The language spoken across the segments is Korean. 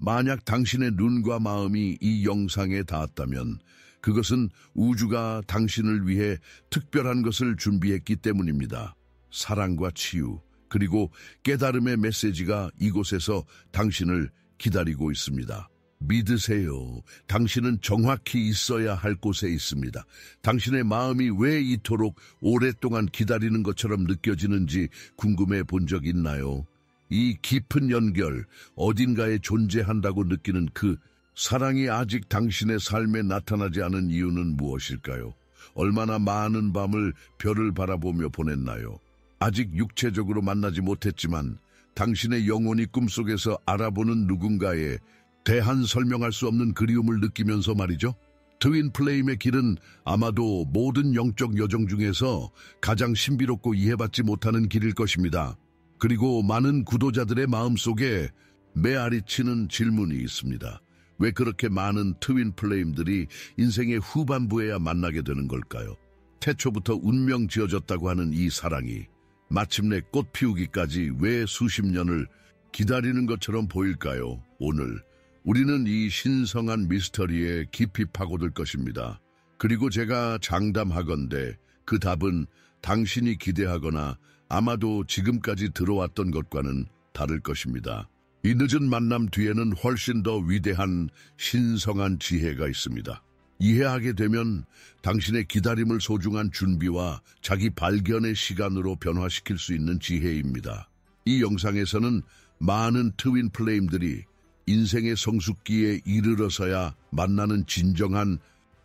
만약 당신의 눈과 마음이 이 영상에 닿았다면 그것은 우주가 당신을 위해 특별한 것을 준비했기 때문입니다. 사랑과 치유, 그리고 깨달음의 메시지가 이곳에서 당신을 기다리고 있습니다. 믿으세요. 당신은 정확히 있어야 할 곳에 있습니다. 당신의 마음이 왜 이토록 오랫동안 기다리는 것처럼 느껴지는지 궁금해 본 적 있나요? 이 깊은 연결, 어딘가에 존재한다고 느끼는 그 사랑이 아직 당신의 삶에 나타나지 않은 이유는 무엇일까요? 얼마나 많은 밤을 별을 바라보며 보냈나요? 아직 육체적으로 만나지 못했지만 당신의 영혼이 꿈속에서 알아보는 누군가에 대한 설명할 수 없는 그리움을 느끼면서 말이죠. 트윈 플레임의 길은 아마도 모든 영적 여정 중에서 가장 신비롭고 이해받지 못하는 길일 것입니다. 그리고 많은 구도자들의 마음속에 메아리치는 질문이 있습니다. 왜 그렇게 많은 트윈 플레임들이 인생의 후반부에야 만나게 되는 걸까요? 태초부터 운명 지어졌다고 하는 이 사랑이 마침내 꽃 피우기까지 왜 수십 년을 기다리는 것처럼 보일까요? 오늘 우리는 이 신성한 미스터리에 깊이 파고들 것입니다. 그리고 제가 장담하건대 그 답은 당신이 기대하거나 아마도 지금까지 들어왔던 것과는 다를 것입니다. 이 늦은 만남 뒤에는 훨씬 더 위대한 신성한 지혜가 있습니다. 이해하게 되면 당신의 기다림을 소중한 준비와 자기 발견의 시간으로 변화시킬 수 있는 지혜입니다. 이 영상에서는 많은 트윈 플레임들이 인생의 성숙기에 이르러서야 만나는 진정한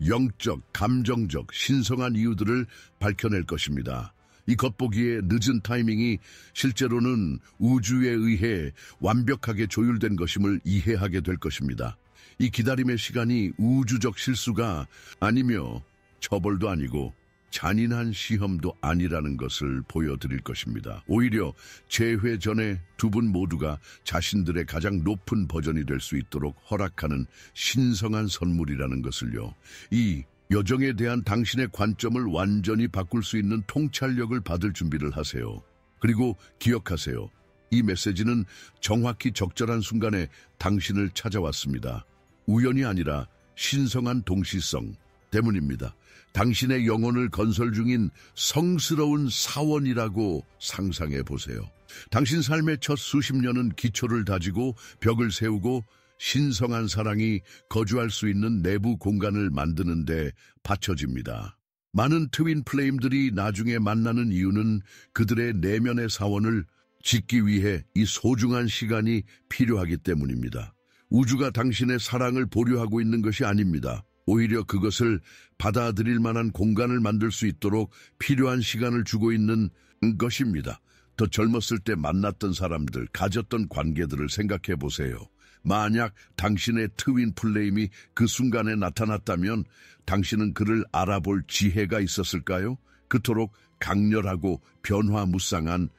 영적, 감정적, 신성한 이유들을 밝혀낼 것입니다. 이 겉보기에 늦은 타이밍이 실제로는 우주에 의해 완벽하게 조율된 것임을 이해하게 될 것입니다. 이 기다림의 시간이 우주적 실수가 아니며 처벌도 아니고 잔인한 시험도 아니라는 것을 보여드릴 것입니다. 오히려 재회 전에 두 분 모두가 자신들의 가장 높은 버전이 될 수 있도록 허락하는 신성한 선물이라는 것을요. 이 여정에 대한 당신의 관점을 완전히 바꿀 수 있는 통찰력을 받을 준비를 하세요. 그리고 기억하세요. 이 메시지는 정확히 적절한 순간에 당신을 찾아왔습니다. 우연이 아니라 신성한 동시성 때문입니다. 당신의 영혼을 건설 중인 성스러운 사원이라고 상상해 보세요. 당신 삶의 첫 수십 년은 기초를 다지고 벽을 세우고 신성한 사랑이 거주할 수 있는 내부 공간을 만드는 데 바쳐집니다. 많은 트윈 플레임들이 나중에 만나는 이유는 그들의 내면의 사원을 짓기 위해 이 소중한 시간이 필요하기 때문입니다. 우주가 당신의 사랑을 보류하고 있는 것이 아닙니다. 오히려 그것을 받아들일 만한 공간을 만들 수 있도록 필요한 시간을 주고 있는 것입니다. 더 젊었을 때 만났던 사람들, 가졌던 관계들을 생각해 보세요. 만약 당신의 트윈 플레임이 그 순간에 나타났다면 당신은 그를 알아볼 지혜가 있었을까요? 그토록 강렬하고 변화무쌍한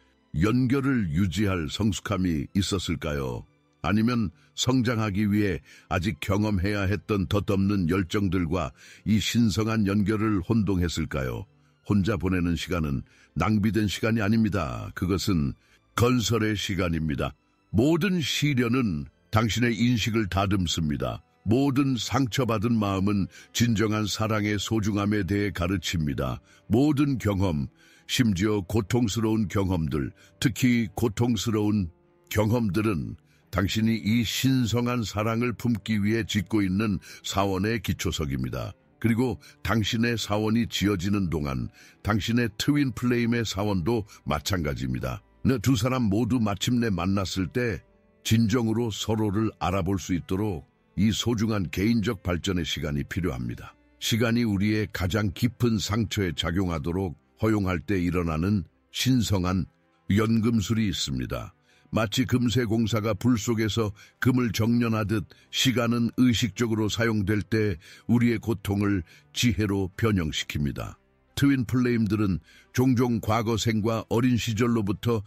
연결을 유지할 성숙함이 있었을까요? 아니면 성장하기 위해 아직 경험해야 했던 덧없는 열정들과 이 신성한 연결을 혼동했을까요? 혼자 보내는 시간은 낭비된 시간이 아닙니다. 그것은 건설의 시간입니다. 모든 시련은 당신의 인식을 다듬습니다. 모든 상처받은 마음은 진정한 사랑의 소중함에 대해 가르칩니다. 모든 경험, 심지어 고통스러운 경험들, 특히 고통스러운 경험들은 당신이 이 신성한 사랑을 품기 위해 짓고 있는 사원의 기초석입니다. 그리고 당신의 사원이 지어지는 동안 당신의 트윈 플레임의 사원도 마찬가지입니다. 두 사람 모두 마침내 만났을 때 진정으로 서로를 알아볼 수 있도록 이 소중한 개인적 발전의 시간이 필요합니다. 시간이 우리의 가장 깊은 상처에 작용하도록 허용할 때 일어나는 신성한 연금술이 있습니다. 마치 금세 공사가 불 속에서 금을 정련하듯 시간은 의식적으로 사용될 때 우리의 고통을 지혜로 변형시킵니다. 트윈 플레임들은 종종 과거 생과 어린 시절로부터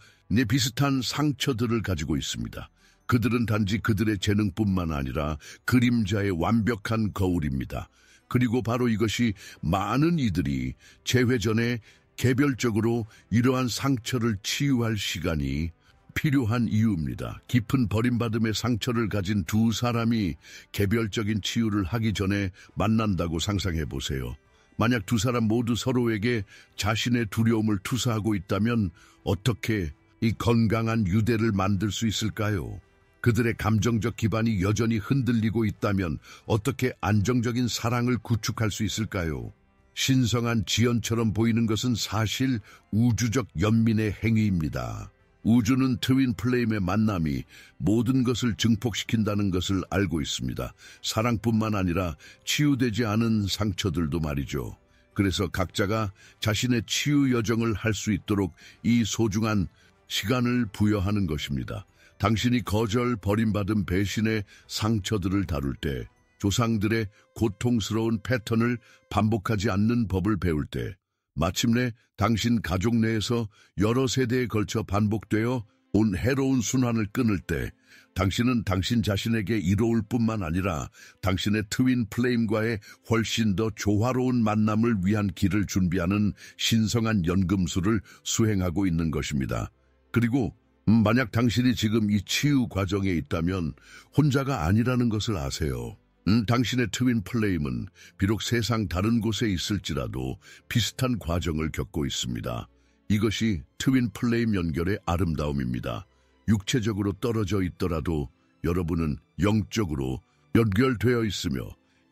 비슷한 상처들을 가지고 있습니다. 그들은 단지 그들의 재능뿐만 아니라 그림자의 완벽한 거울입니다. 그리고 바로 이것이 많은 이들이 재회 전에 개별적으로 이러한 상처를 치유할 시간이 필요한 이유입니다. 깊은 버림받음의 상처를 가진 두 사람이 개별적인 치유를 하기 전에 만난다고 상상해 보세요. 만약 두 사람 모두 서로에게 자신의 두려움을 투사하고 있다면 어떻게 이 건강한 유대를 만들 수 있을까요? 그들의 감정적 기반이 여전히 흔들리고 있다면 어떻게 안정적인 사랑을 구축할 수 있을까요? 신성한 지연처럼 보이는 것은 사실 우주적 연민의 행위입니다. 우주는 트윈 플레임의 만남이 모든 것을 증폭시킨다는 것을 알고 있습니다. 사랑뿐만 아니라 치유되지 않은 상처들도 말이죠. 그래서 각자가 자신의 치유 여정을 할 수 있도록 이 소중한 시간을 부여하는 것입니다. 당신이 거절, 버림받은 배신의 상처들을 다룰 때, 조상들의 고통스러운 패턴을 반복하지 않는 법을 배울 때, 마침내 당신 가족 내에서 여러 세대에 걸쳐 반복되어 온 해로운 순환을 끊을 때, 당신은 당신 자신에게 이로울 뿐만 아니라 당신의 트윈 플레임과의 훨씬 더 조화로운 만남을 위한 길을 준비하는 신성한 연금술을 수행하고 있는 것입니다. 그리고 만약 당신이 지금 이 치유 과정에 있다면 혼자가 아니라는 것을 아세요. 당신의 트윈 플레임은 비록 세상 다른 곳에 있을지라도 비슷한 과정을 겪고 있습니다. 이것이 트윈 플레임 연결의 아름다움입니다. 육체적으로 떨어져 있더라도 여러분은 영적으로 연결되어 있으며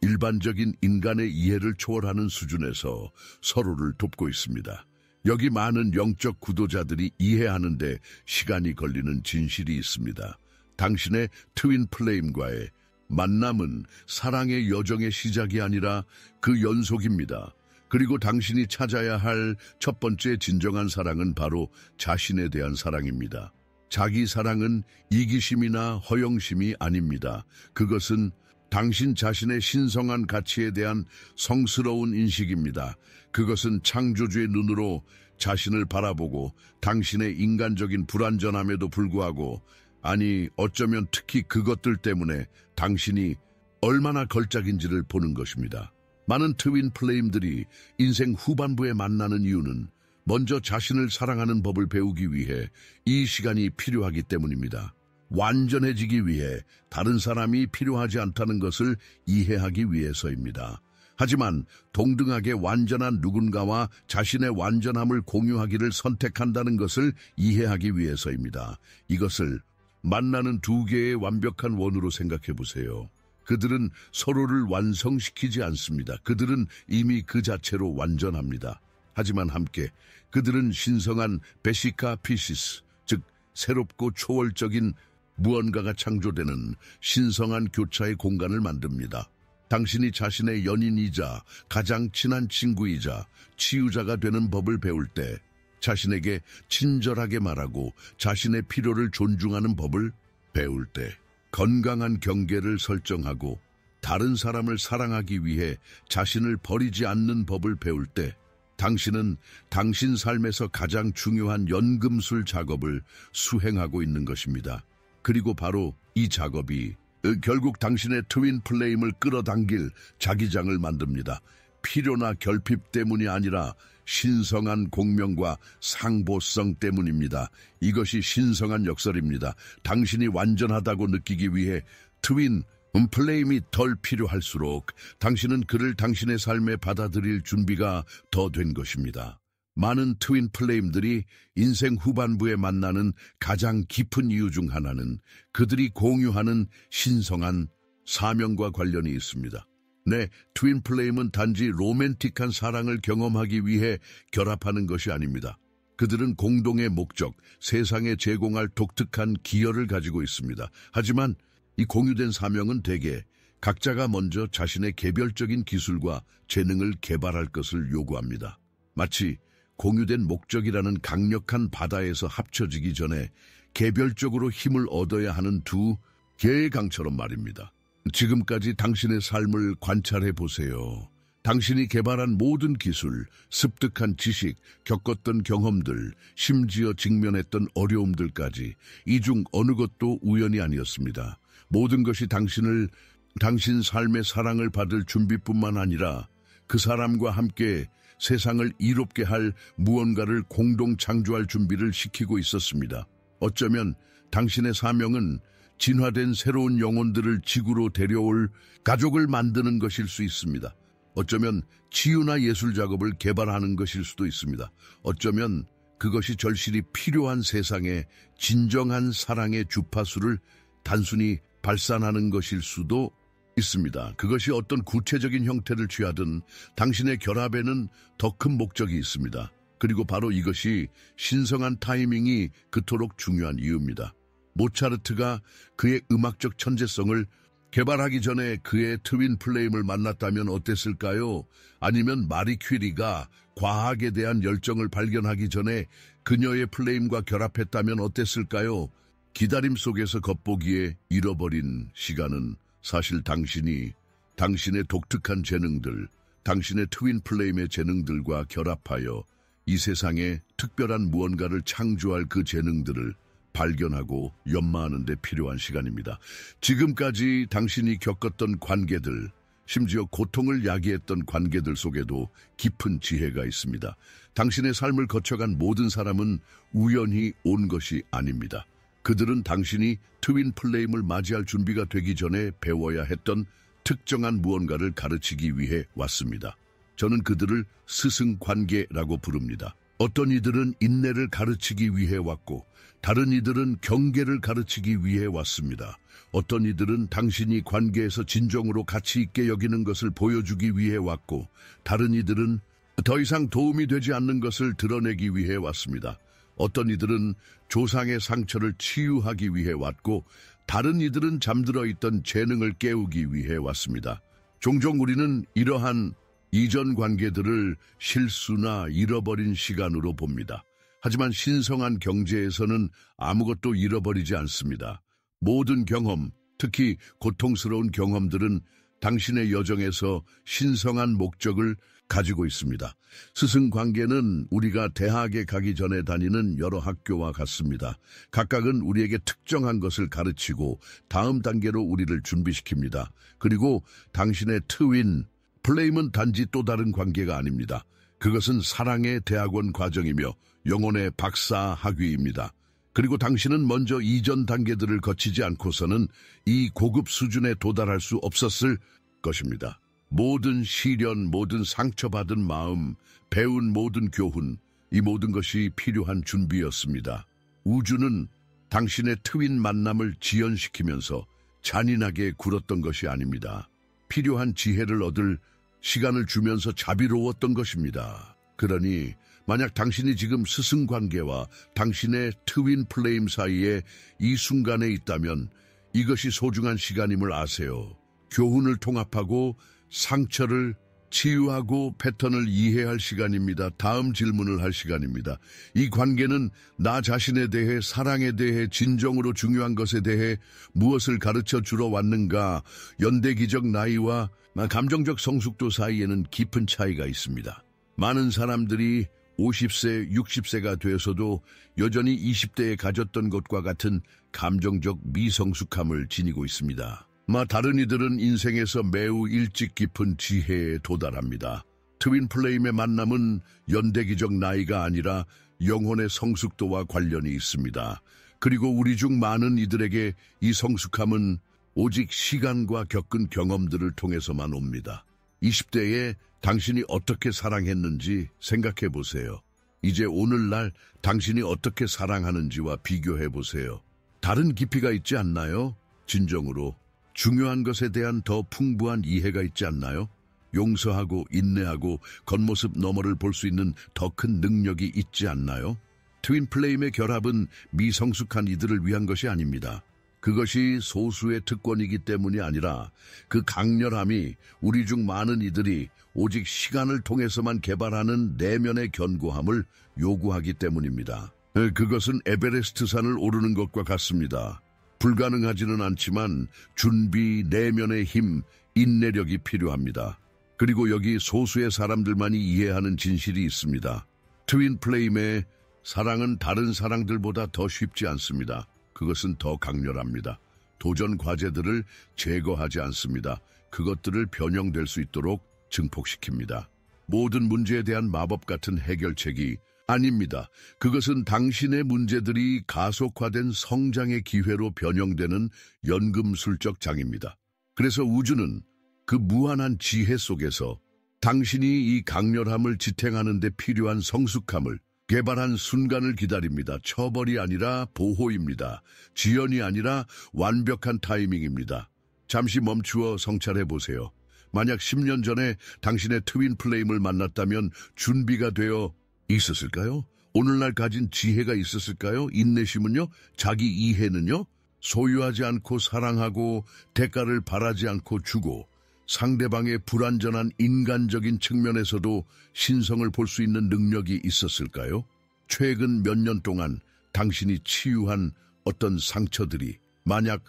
일반적인 인간의 이해를 초월하는 수준에서 서로를 돕고 있습니다. 여기 많은 영적 구도자들이 이해하는데 시간이 걸리는 진실이 있습니다. 당신의 트윈 플레임과의 만남은 사랑의 여정의 시작이 아니라 그 연속입니다. 그리고 당신이 찾아야 할 첫 번째 진정한 사랑은 바로 자신에 대한 사랑입니다. 자기 사랑은 이기심이나 허영심이 아닙니다. 그것은 당신 자신의 신성한 가치에 대한 성스러운 인식입니다. 그것은 창조주의 눈으로 자신을 바라보고 당신의 인간적인 불완전함에도 불구하고, 아니 어쩌면 특히 그것들 때문에 당신이 얼마나 걸작인지를 보는 것입니다. 많은 트윈 플레임들이 인생 후반부에 만나는 이유는 먼저 자신을 사랑하는 법을 배우기 위해 이 시간이 필요하기 때문입니다. 완전해지기 위해 다른 사람이 필요하지 않다는 것을 이해하기 위해서입니다. 하지만 동등하게 완전한 누군가와 자신의 완전함을 공유하기를 선택한다는 것을 이해하기 위해서입니다. 이것을 만나는 두 개의 완벽한 원으로 생각해 보세요. 그들은 서로를 완성시키지 않습니다. 그들은 이미 그 자체로 완전합니다. 하지만 함께 그들은 신성한 베시카 피시스, 즉 새롭고 초월적인 무언가가 창조되는 신성한 교차의 공간을 만듭니다. 당신이 자신의 연인이자 가장 친한 친구이자 치유자가 되는 법을 배울 때, 자신에게 친절하게 말하고 자신의 필요를 존중하는 법을 배울 때, 건강한 경계를 설정하고 다른 사람을 사랑하기 위해 자신을 버리지 않는 법을 배울 때, 당신은 당신 삶에서 가장 중요한 연금술 작업을 수행하고 있는 것입니다. 그리고 바로 이 작업이 결국 당신의 트윈 플레임을 끌어당길 자기장을 만듭니다. 필요나 결핍 때문이 아니라 신성한 공명과 상보성 때문입니다. 이것이 신성한 역설입니다. 당신이 완전하다고 느끼기 위해 트윈 플레임이 덜 필요할수록 당신은 그를 당신의 삶에 받아들일 준비가 더 된 것입니다. 많은 트윈 플레임들이 인생 후반부에 만나는 가장 깊은 이유 중 하나는 그들이 공유하는 신성한 사명과 관련이 있습니다. 네, 트윈 플레임은 단지 로맨틱한 사랑을 경험하기 위해 결합하는 것이 아닙니다. 그들은 공동의 목적, 세상에 제공할 독특한 기여를 가지고 있습니다. 하지만 이 공유된 사명은 대개 각자가 먼저 자신의 개별적인 기술과 재능을 개발할 것을 요구합니다. 마치 공유된 목적이라는 강력한 바다에서 합쳐지기 전에 개별적으로 힘을 얻어야 하는 두 개의 강처럼 말입니다. 지금까지 당신의 삶을 관찰해 보세요. 당신이 개발한 모든 기술, 습득한 지식, 겪었던 경험들, 심지어 직면했던 어려움들까지 이 중 어느 것도 우연이 아니었습니다. 모든 것이 당신 삶의 사랑을 받을 준비뿐만 아니라 그 사람과 함께 세상을 이롭게 할 무언가를 공동 창조할 준비를 시키고 있었습니다. 어쩌면 당신의 사명은 진화된 새로운 영혼들을 지구로 데려올 가족을 만드는 것일 수 있습니다. 어쩌면 치유나 예술 작업을 개발하는 것일 수도 있습니다. 어쩌면 그것이 절실히 필요한 세상에 진정한 사랑의 주파수를 단순히 발산하는 것일 수도 있습니다. 그것이 어떤 구체적인 형태를 취하든 당신의 결합에는 더 큰 목적이 있습니다. 그리고 바로 이것이 신성한 타이밍이 그토록 중요한 이유입니다. 모차르트가 그의 음악적 천재성을 개발하기 전에 그의 트윈 플레임을 만났다면 어땠을까요? 아니면 마리 퀴리가 과학에 대한 열정을 발견하기 전에 그녀의 플레임과 결합했다면 어땠을까요? 기다림 속에서 겉보기에 잃어버린 시간은 사실 당신의 독특한 재능들, 당신의 트윈 플레임의 재능들과 결합하여 이 세상에 특별한 무언가를 창조할 그 재능들을 발견하고 연마하는 데 필요한 시간입니다. 지금까지 당신이 겪었던 관계들, 심지어 고통을 야기했던 관계들 속에도 깊은 지혜가 있습니다. 당신의 삶을 거쳐간 모든 사람은 우연히 온 것이 아닙니다. 그들은 당신이 트윈 플레임을 맞이할 준비가 되기 전에 배워야 했던 특정한 무언가를 가르치기 위해 왔습니다. 저는 그들을 스승 관계라고 부릅니다. 어떤 이들은 인내를 가르치기 위해 왔고 다른 이들은 경계를 가르치기 위해 왔습니다. 어떤 이들은 당신이 관계에서 진정으로 가치 있게 여기는 것을 보여주기 위해 왔고 다른 이들은 더 이상 도움이 되지 않는 것을 드러내기 위해 왔습니다. 어떤 이들은 조상의 상처를 치유하기 위해 왔고 다른 이들은 잠들어 있던 재능을 깨우기 위해 왔습니다. 종종 우리는 이러한 이전 관계들을 실수나 잃어버린 시간으로 봅니다. 하지만 신성한 경제에서는 아무것도 잃어버리지 않습니다. 모든 경험, 특히 고통스러운 경험들은 당신의 여정에서 신성한 목적을 가지고 있습니다. 스승 관계는 우리가 대학에 가기 전에 다니는 여러 학교와 같습니다. 각각은 우리에게 특정한 것을 가르치고 다음 단계로 우리를 준비시킵니다. 그리고 당신의 트윈 플레임은 단지 또 다른 관계가 아닙니다. 그것은 사랑의 대학원 과정이며 영혼의 박사 학위입니다. 그리고 당신은 먼저 이전 단계들을 거치지 않고서는 이 고급 수준에 도달할 수 없었을 것입니다. 모든 시련, 모든 상처받은 마음, 배운 모든 교훈, 이 모든 것이 필요한 준비였습니다. 우주는 당신의 트윈 만남을 지연시키면서 잔인하게 굴었던 것이 아닙니다. 필요한 지혜를 얻을 시간을 주면서 자비로웠던 것입니다. 그러니 만약 당신이 지금 스승 관계와 당신의 트윈 플레임 사이에 이 순간에 있다면 이것이 소중한 시간임을 아세요. 교훈을 통합하고 상처를 치유하고 패턴을 이해할 시간입니다. 다음 질문을 할 시간입니다. 이 관계는 나 자신에 대해, 사랑에 대해, 진정으로 중요한 것에 대해 무엇을 가르쳐 주러 왔는가? 연대기적 나이와 감정적 성숙도 사이에는 깊은 차이가 있습니다. 많은 사람들이 50세, 60세가 되어서도 여전히 20대에 가졌던 것과 같은 감정적 미성숙함을 지니고 있습니다. 다른 이들은 인생에서 매우 일찍 깊은 지혜에 도달합니다. 트윈 플레임의 만남은 연대기적 나이가 아니라 영혼의 성숙도와 관련이 있습니다. 그리고 우리 중 많은 이들에게 이 성숙함은 오직 시간과 겪은 경험들을 통해서만 옵니다. 20대에 당신이 어떻게 사랑했는지 생각해 보세요. 이제 오늘날 당신이 어떻게 사랑하는지와 비교해 보세요. 다른 깊이가 있지 않나요? 진정으로 중요한 것에 대한 더 풍부한 이해가 있지 않나요? 용서하고 인내하고 겉모습 너머를 볼 수 있는 더 큰 능력이 있지 않나요? 트윈 플레임의 결합은 미성숙한 이들을 위한 것이 아닙니다. 그것이 소수의 특권이기 때문이 아니라 그 강렬함이 우리 중 많은 이들이 오직 시간을 통해서만 개발하는 내면의 견고함을 요구하기 때문입니다. 그것은 에베레스트 산을 오르는 것과 같습니다. 불가능하지는 않지만 준비, 내면의 힘, 인내력이 필요합니다. 그리고 여기 소수의 사람들만이 이해하는 진실이 있습니다. 트윈 플레임의 사랑은 다른 사랑들보다 더 쉽지 않습니다. 그것은 더 강렬합니다. 도전 과제들을 제거하지 않습니다. 그것들을 변형될 수 있도록 증폭시킵니다. 모든 문제에 대한 마법 같은 해결책이 아닙니다. 그것은 당신의 문제들이 가속화된 성장의 기회로 변형되는 연금술적 장입니다. 그래서 우주는 그 무한한 지혜 속에서 당신이 이 강렬함을 지탱하는 데 필요한 성숙함을 개발한 순간을 기다립니다. 처벌이 아니라 보호입니다. 지연이 아니라 완벽한 타이밍입니다. 잠시 멈추어 성찰해 보세요. 만약 10년 전에 당신의 트윈 플레임을 만났다면 준비가 되어 있었을까요? 오늘날 가진 지혜가 있었을까요? 인내심은요? 자기 이해는요? 소유하지 않고 사랑하고 대가를 바라지 않고 주고 상대방의 불완전한 인간적인 측면에서도 신성을 볼 수 있는 능력이 있었을까요? 최근 몇 년 동안 당신이 치유한 어떤 상처들이 만약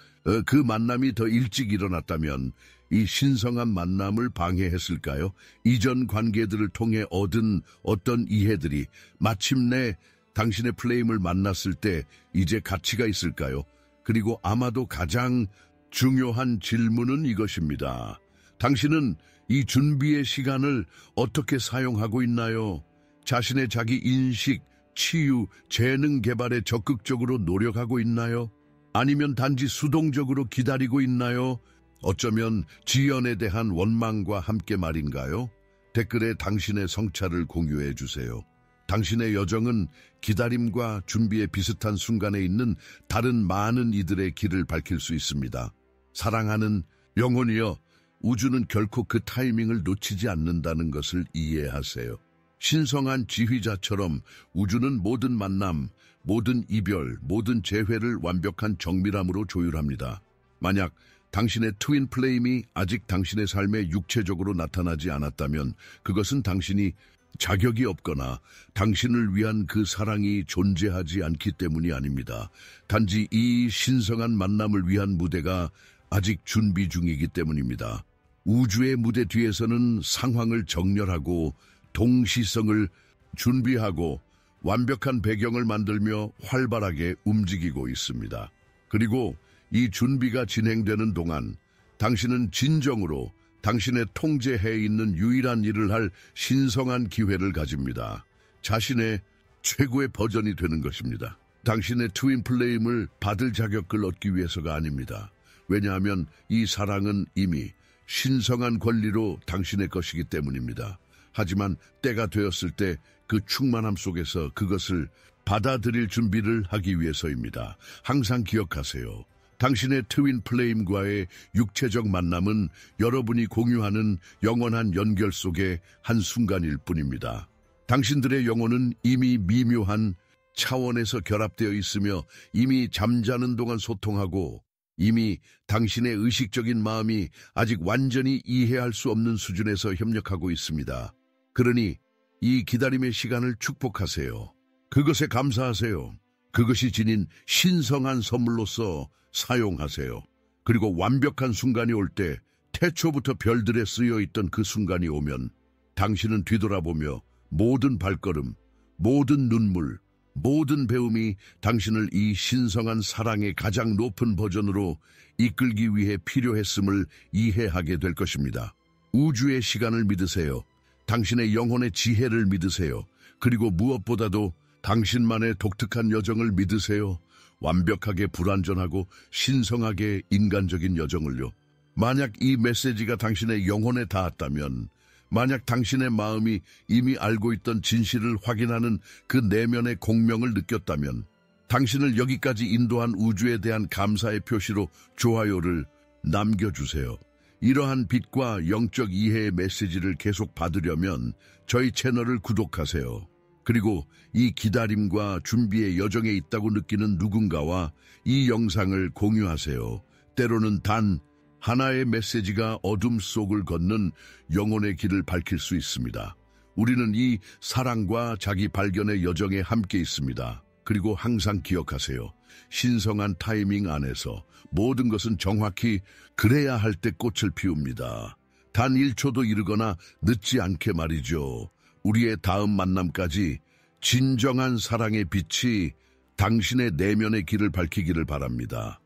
그 만남이 더 일찍 일어났다면 이 신성한 만남을 방해했을까요? 이전 관계들을 통해 얻은 어떤 이해들이 마침내 당신의 플레임을 만났을 때 이제 가치가 있을까요? 그리고 아마도 가장 중요한 질문은 이것입니다. 당신은 이 준비의 시간을 어떻게 사용하고 있나요? 자신의 자기 인식, 치유, 재능 개발에 적극적으로 노력하고 있나요? 아니면 단지 수동적으로 기다리고 있나요? 어쩌면 지연에 대한 원망과 함께 말인가요? 댓글에 당신의 성찰을 공유해 주세요. 당신의 여정은 기다림과 준비의 비슷한 순간에 있는 다른 많은 이들의 길을 밝힐 수 있습니다. 사랑하는 영혼이여, 우주는 결코 그 타이밍을 놓치지 않는다는 것을 이해하세요. 신성한 지휘자처럼 우주는 모든 만남, 모든 이별, 모든 재회를 완벽한 정밀함으로 조율합니다. 만약 당신의 트윈 플레임이 아직 당신의 삶에 육체적으로 나타나지 않았다면 그것은 당신이 자격이 없거나 당신을 위한 그 사랑이 존재하지 않기 때문이 아닙니다. 단지 이 신성한 만남을 위한 무대가 아직 준비 중이기 때문입니다. 우주의 무대 뒤에서는 상황을 정렬하고 동시성을 준비하고 완벽한 배경을 만들며 활발하게 움직이고 있습니다. 그리고 이 준비가 진행되는 동안 당신은 진정으로 당신의 통제해에 있는 유일한 일을 할 신성한 기회를 가집니다. 자신의 최고의 버전이 되는 것입니다. 당신의 트윈 플레임을 받을 자격을 얻기 위해서가 아닙니다. 왜냐하면 이 사랑은 이미 신성한 권리로 당신의 것이기 때문입니다. 하지만 때가 되었을 때 그 충만함 속에서 그것을 받아들일 준비를 하기 위해서입니다. 항상 기억하세요. 당신의 트윈 플레임과의 육체적 만남은 여러분이 공유하는 영원한 연결 속의 한 순간일 뿐입니다. 당신들의 영혼은 이미 미묘한 차원에서 결합되어 있으며 이미 잠자는 동안 소통하고 이미 당신의 의식적인 마음이 아직 완전히 이해할 수 없는 수준에서 협력하고 있습니다. 그러니 이 기다림의 시간을 축복하세요. 그것에 감사하세요. 그것이 지닌 신성한 선물로서 사용하세요. 그리고 완벽한 순간이 올 때 태초부터 별들에 쓰여있던 그 순간이 오면 당신은 뒤돌아보며 모든 발걸음, 모든 눈물, 모든 배움이 당신을 이 신성한 사랑의 가장 높은 버전으로 이끌기 위해 필요했음을 이해하게 될 것입니다. 우주의 시간을 믿으세요. 당신의 영혼의 지혜를 믿으세요. 그리고 무엇보다도 당신만의 독특한 여정을 믿으세요. 완벽하게 불완전하고 신성하게 인간적인 여정을요. 만약 이 메시지가 당신의 영혼에 닿았다면, 만약 당신의 마음이 이미 알고 있던 진실을 확인하는 그 내면의 공명을 느꼈다면, 당신을 여기까지 인도한 우주에 대한 감사의 표시로 좋아요를 남겨주세요. 이러한 빛과 영적 이해의 메시지를 계속 받으려면 저희 채널을 구독하세요. 그리고 이 기다림과 준비의 여정에 있다고 느끼는 누군가와 이 영상을 공유하세요. 때로는 단 하나의 메시지가 어둠 속을 걷는 영혼의 길을 밝힐 수 있습니다. 우리는 이 사랑과 자기 발견의 여정에 함께 있습니다. 그리고 항상 기억하세요. 신성한 타이밍 안에서 모든 것은 정확히 그래야 할 때 꽃을 피웁니다. 단 1초도 이르거나 늦지 않게 말이죠. 우리의 다음 만남까지 진정한 사랑의 빛이 당신의 내면의 길을 밝히기를 바랍니다.